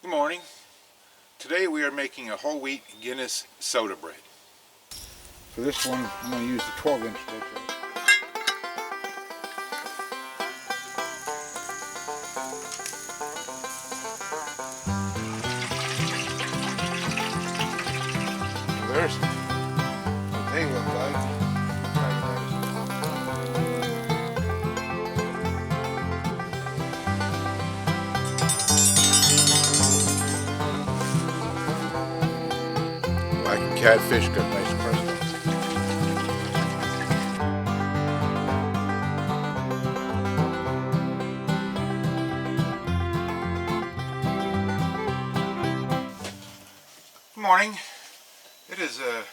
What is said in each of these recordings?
Good morning. Today we are making a whole wheat Guinness soda bread. For this one, I'm going to use the 12-inch loaf. There's what they look like. Like a catfish, got nice crust. Good morning. It is a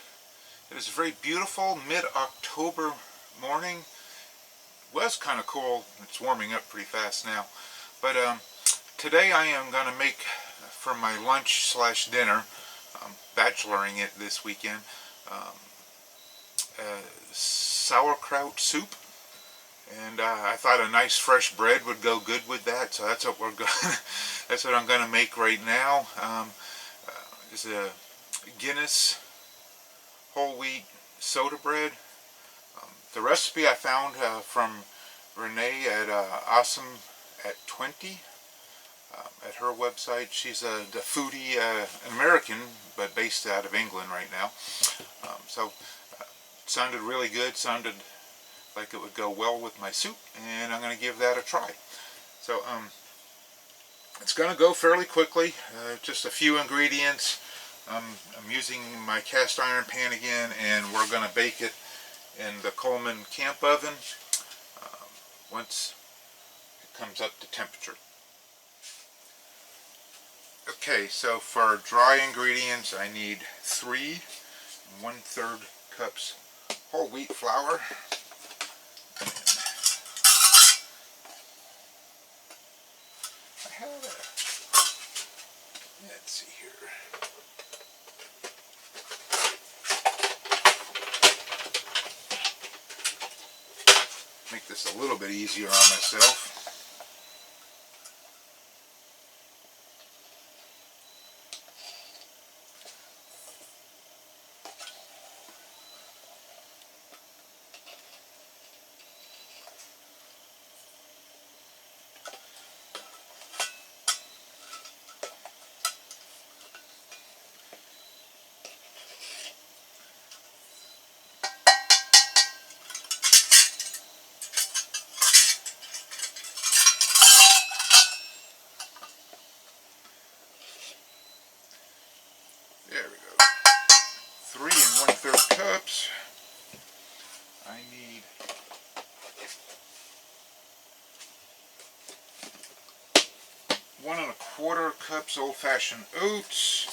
very beautiful mid-October morning. It was kind of cool. It's warming up pretty fast now. But today I am going to make for my lunch slash dinner, bacheloring it this weekend, sauerkraut soup. And I thought a nice fresh bread would go good with that, so that's what we're going. That's what I'm going to make right now. Is a Guinness whole wheat soda bread. The recipe I found from Renee at Awesome at 20 at her website. She's a foodie, an American, but based out of England right now. So it sounded really good. Sounded like it would go well with my soup, and I'm going to give that a try. So it's going to go fairly quickly. Just a few ingredients. I'm using my cast iron pan again, and we're going to bake it in the Coleman camp oven once it comes up to temperature. Okay, so for dry ingredients, I need 3 1/3 cups whole wheat flour. I have a, let's see here. Make this a little bit easier on myself. There we go. 3 1/3 cups. I need 1 1/4 cups old-fashioned oats.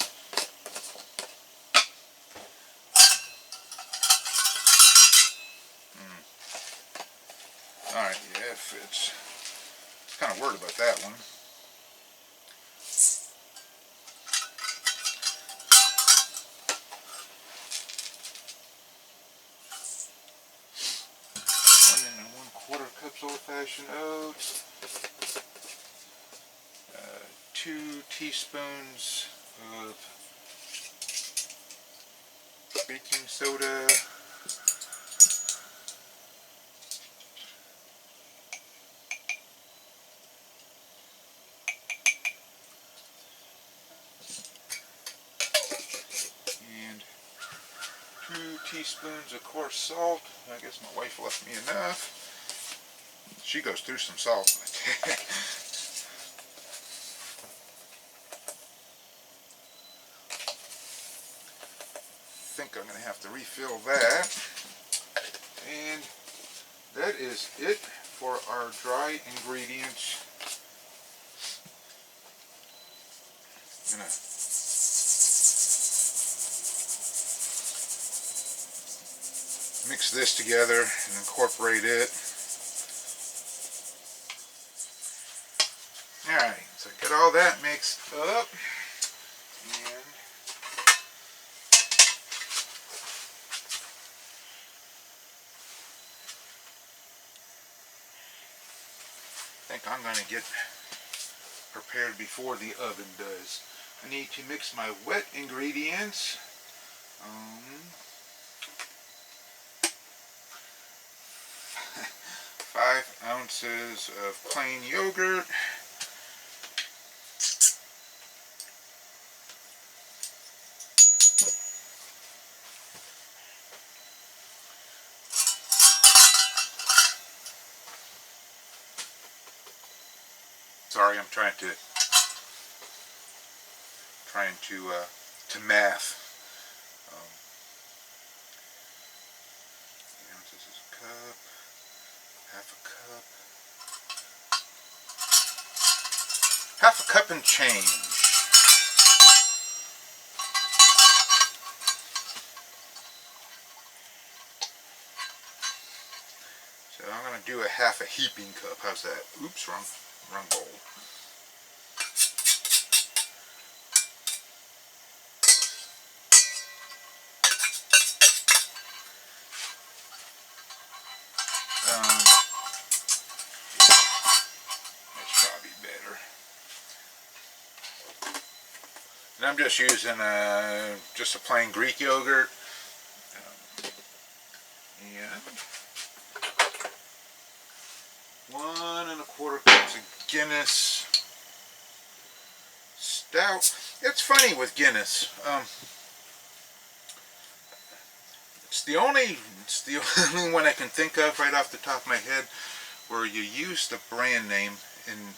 Alright, yeah, it fits. Kind of worried about that one. Cups old-fashioned oats, 2 teaspoons of baking soda, and 2 teaspoons of coarse salt. I guess my wife left me enough. She goes through some salt. I think I'm going to have to refill that. And that is it for our dry ingredients. I'm going to mix this together and incorporate it. Alright, so get all that mixed up, and I think I'm going to get prepared before the oven does. I need to mix my wet ingredients. 5 ounces of plain yogurt. Sorry, I'm trying to math. Ounces is a cup, half a cup and change. So I'm going to do a half a heaping cup. How's that? Oops, wrong bowl. That's probably better. And I'm just using just a plain Greek yogurt. And 1 1/4 cups of Guinness Stout. It's funny with Guinness. It's the only one I can think of right off the top of my head where you use the brand name in,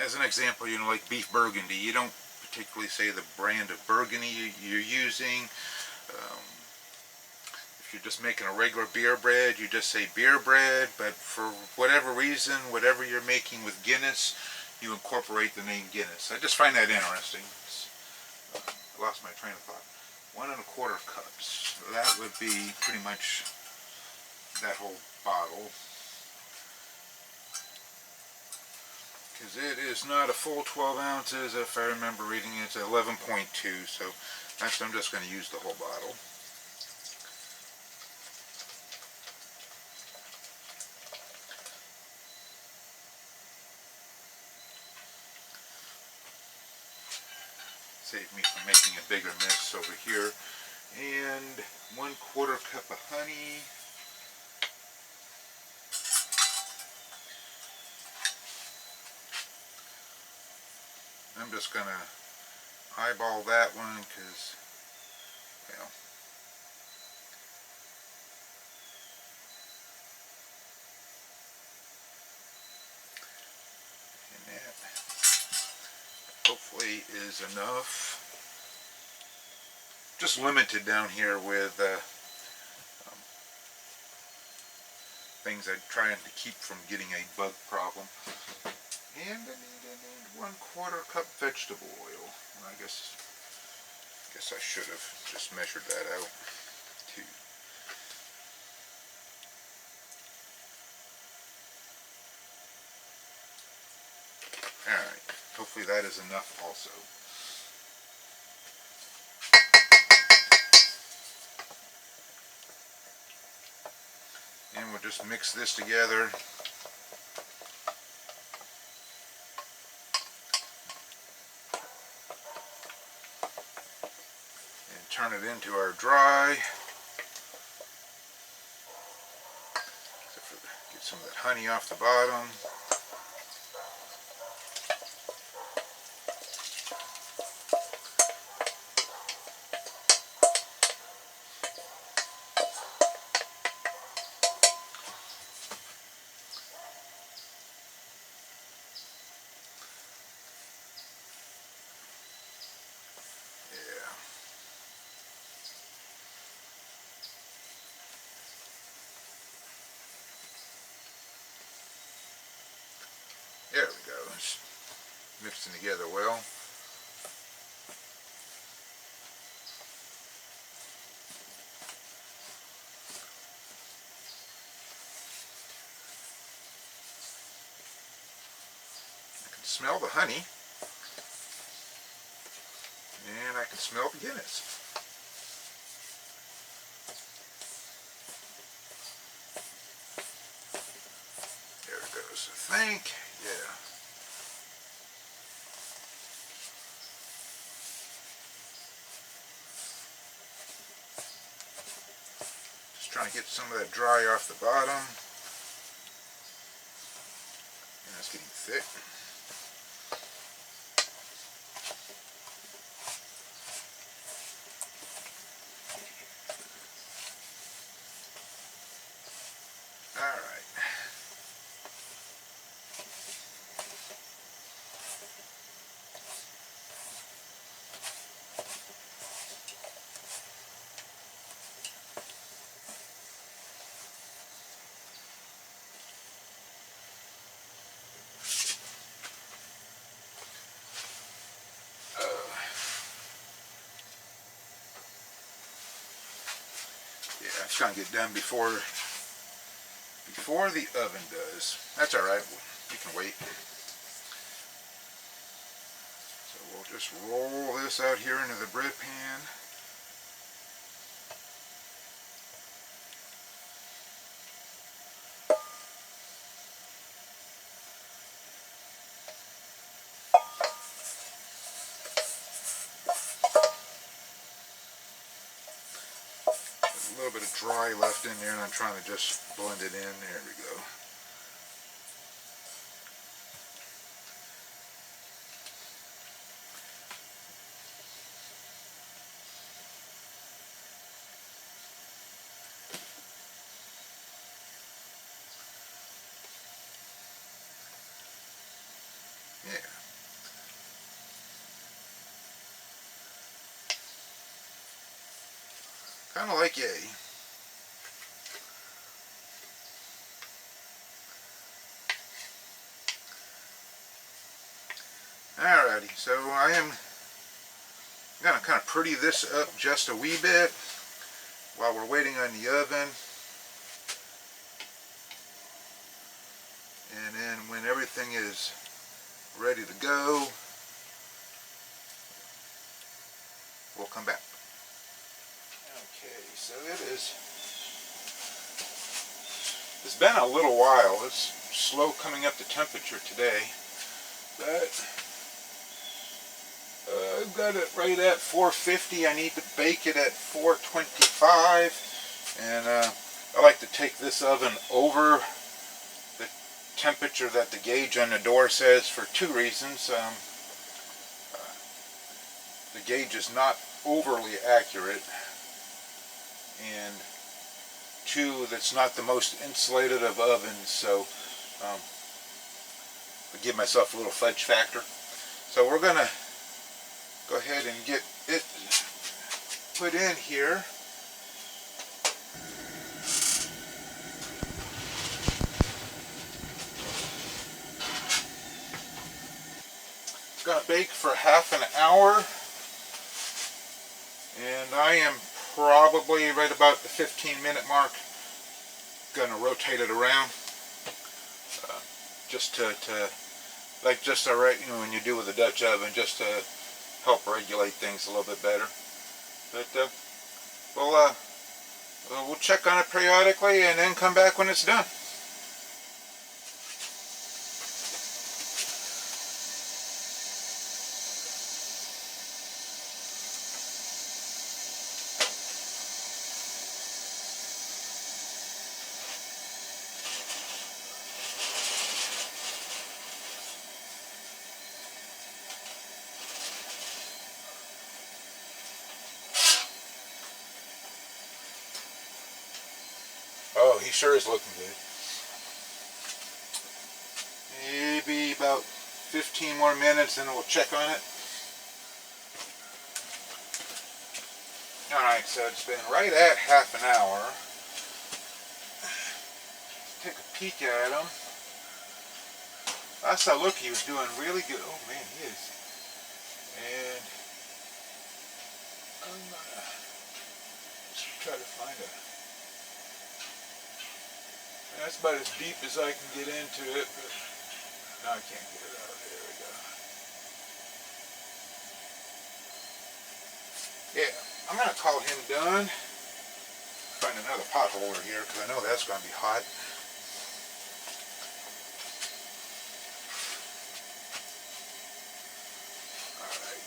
as an example, like beef Burgundy. You don't particularly say the brand of Burgundy you're using. If you're just making a regular beer bread, you just say beer bread. But for whatever reason, whatever you're making with Guinness, you incorporate the name Guinness. I just find that interesting. I lost my train of thought. 1 1/4 cups. So that would be pretty much that whole bottle. Because it is not a full 12 ounces. If I remember reading it, it's 11.2. So I'm just going to use the whole bottle. Save me from making a bigger mess over here. And 1/4 cup of honey. I'm just going to eyeball that one because, well, and that hopefully is enough. Just limited down here with things I'm trying to keep from getting a bug problem. And I need 1/4 cup vegetable oil. And I guess I should have just measured that out too. Alright, hopefully that is enough also. And we'll just mix this together. And turn it into our dry. Get some of that honey off the bottom. There we go. It's mixing together well. I can smell the honey. And I can smell the Guinness. There it goes. I think, yeah. trying to get some of that dry off the bottom. And it's getting thick. Alright. Yeah, it's going to get done before the oven does. That's alright, you can wait. So we'll just roll this out here into the bread pan. A little bit of dry left in there, and I'm trying to just blend it in. There we go. Yeah. Kind of like yay. Alrighty, so I am going to kind of pretty this up just a wee bit while we're waiting on the oven. And then when everything is ready to go, we'll come back. Okay, so it's been a little while. It's slow coming up the temperature today, but I've got it right at 450. I need to bake it at 425, and I like to take this oven over the temperature that the gauge on the door says for two reasons. The gauge is not overly accurate, and two, that's not the most insulated of ovens, so I give myself a little fudge factor. So we're going to go ahead and get it put in here. It's going to bake for half an hour, and I am probably right about the 15-minute mark. Going to rotate it around just to like just alright, you know, when you do with a Dutch oven, just to help regulate things a little bit better. But we'll check on it periodically and then come back when it's done. Oh, he sure is looking good. Maybe about 15 more minutes and we'll check on it. Alright, so it's been right at half an hour. Let's take a peek at him. Last I looked, he was doing really good. Oh man, he is. And I'm gonna just try to find a... That's about as deep as I can get into it, but no, I can't get it out. There we go. Yeah, I'm going to call him done. Find another pot holder here because I know that's going to be hot. Alright.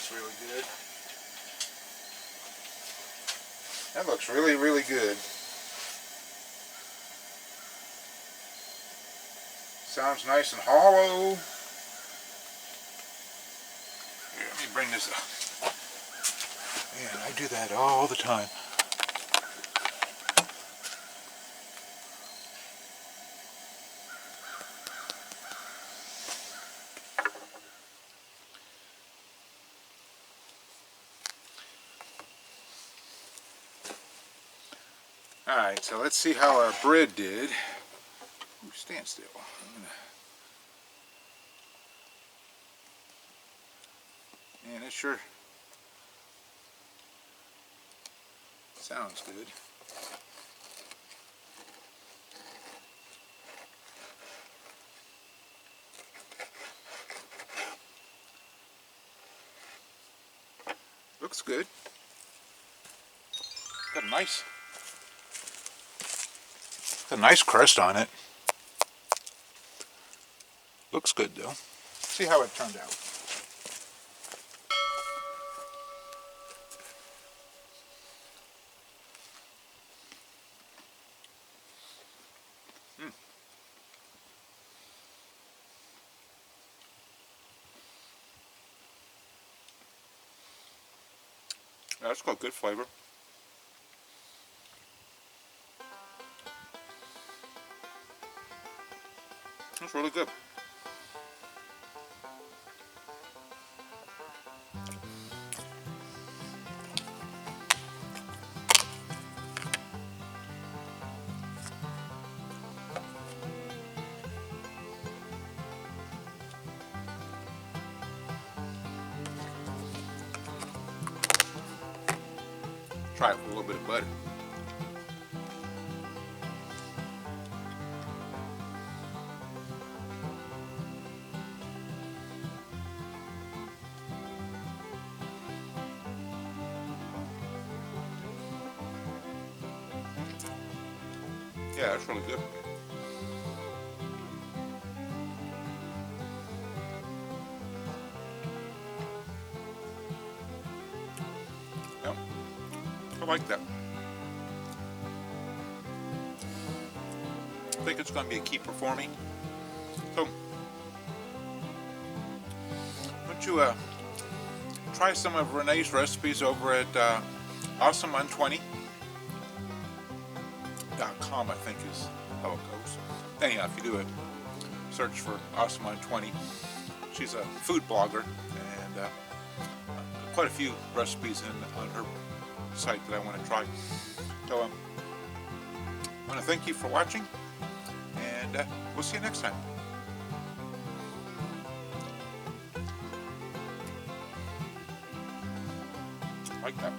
looks really good. That looks really, really good. Sounds nice and hollow. Here, let me bring this up. Man, I do that all the time. Alright, so let's see how our bread did. Ooh, stand still. Man, it sure sounds good. Looks good. Got a nice crust on it. Looks good though. See how it turned out. That's got good flavor. That's really good. Try it with a little bit of butter. Yeah, that's really good. Yep, I like that. I think it's going to be a keeper for me. So, why don't you try some of Renee's recipes over at awesome120.com, I think is how it goes. Anyhow, if you do a search for awesome120, she's a food blogger, and quite a few recipes on her site that I want to try. So I want to thank you for watching, and we'll see you next time. Like that.